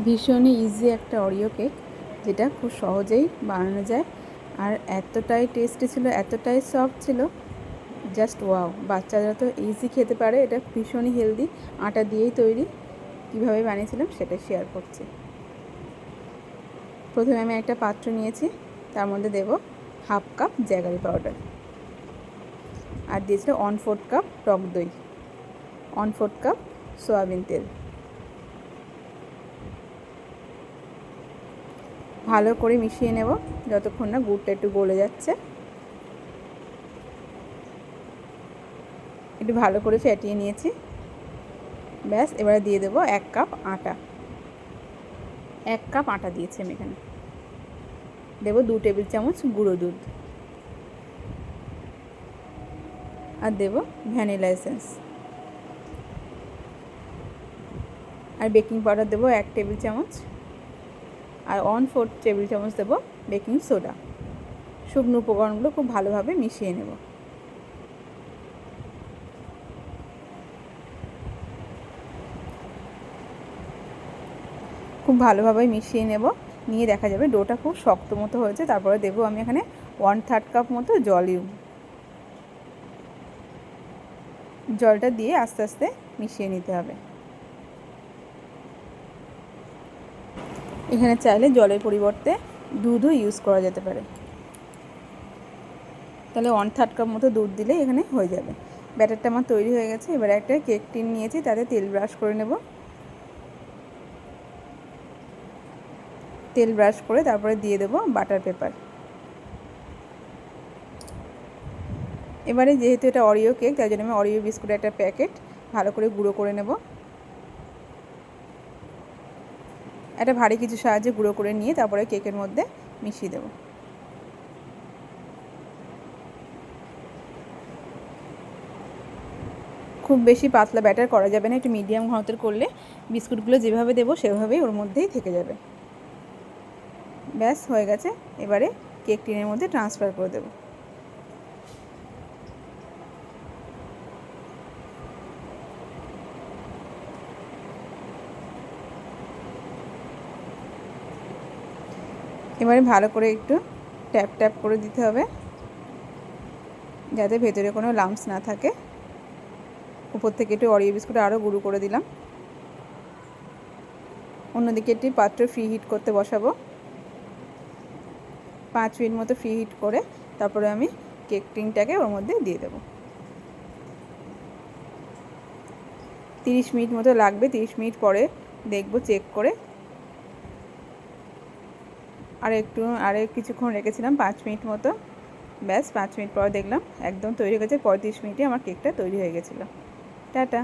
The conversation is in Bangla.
ভীষণই ইজি একটা অরিও কেক, যেটা খুব সহজেই বানানো যায়। আর এতটাই টেস্টি ছিল, এতটাই সফট ছিল, জাস্ট ওয়াও। বাচ্চারা তো ইজি খেতে পারে, এটা ভীষণই হেলদি, আটা দিয়েই তৈরি। কীভাবে বানিয়েছিলাম সেটা শেয়ার করছি। প্রথমে আমি একটা পাত্র নিয়েছি, তার মধ্যে দেব 1/2 কাপ জ্যাগারি পাউডার, আর দিয়েছিল 1/4 কাপ টক দই, 1/4 কাপ সয়াবিন তেল। ভালো করে মিশিয়ে নেব যতক্ষণ না গুড়টা একটু গলে যাচ্ছে। একটু ভালো করে ফেটিয়ে নিয়েছি। ব্যাস, এবারে দিয়ে দেবো 1 কাপ আটা। 1 কাপ আটা দিয়েছি আমি এখানে। দেবো 2 টেবিল চামচ গুঁড়ো দুধ, আর দেবো ভ্যানিলা এসেন্স, আর বেকিং পাউডার দেবো 1 টেবিল চামচ, আর 1/4 টেবিল চামচ দেবো বেকিং সোডা। শুকনো উপকরণগুলো খুব ভালোভাবে মিশিয়ে নেব। খুব ভালোভাবে মিশিয়ে নেব, নিয়ে দেখা যাবে ডোটা খুব শক্ত মতো হয়েছে। তারপরে দেবো আমি এখানে 1/3 কাপ মতো জলটা দিয়ে আস্তে আস্তে মিশিয়ে নিতে হবে। এখানে চাইলে জলের পরিবর্তে দুধও ইউজ করা যেতে পারে। তাহলে 1/3 কাপ মতো দুধ দিলে এখানে হয়ে যাবে। ব্যাটারটা আমার তৈরি হয়ে গেছে। এবার একটা কেক টিন নিয়েছি, তাতে তেল ব্রাশ করে নেব। তেল ব্রাশ করে তারপরে দিয়ে দেবো বাটার পেপার। এবারে যেহেতু এটা অরিও কেক, তাই জন্য আমি অরিও বিস্কুটের একটা প্যাকেট ভালো করে গুঁড়ো করে নেব। একটা ভারী কিছু সাহায্যে গুঁড়ো করে নিয়ে তারপরে কেকের মধ্যে মিশিয়ে দেব। খুব বেশি পাতলা ব্যাটার করা যাবে না, একটু মিডিয়াম ঘনত্বের করলে বিস্কুটগুলো যেভাবে দেবো সেভাবেই ওর মধ্যেই থেকে যাবে। ব্যাস, হয়ে গেছে। এবারে কেক টিনের মধ্যে ট্রান্সফার করে দেব। এবারে ভালো করে একটু ট্যাপ ট্যাপ করে দিতে হবে, যাতে ভেতরে কোনো লাম্পস না থাকে। উপর থেকে একটু অরিও বিস্কুট আরও গুঁড়ো করে দিলাম। অন্যদিকে একটি পাত্র ফ্রি হিট করতে বসাবো। 5 মিনিট মতো ফ্রি হিট করে তারপরে আমি কেক টিনটাকে ওর মধ্যে দিয়ে দেবো। 30 মিনিট মতো লাগবে। 30 মিনিট পরে দেখবো চেক করে। আর কিছুক্ষণ রেখেছিলাম, 5 মিনিট মতো। ব্যাস, 5 মিনিট পর দেখলাম একদম তৈরি হয়ে গেছে। 35 মিনিটে আমার কেকটা তৈরি হয়ে গেছিলো। টাটা।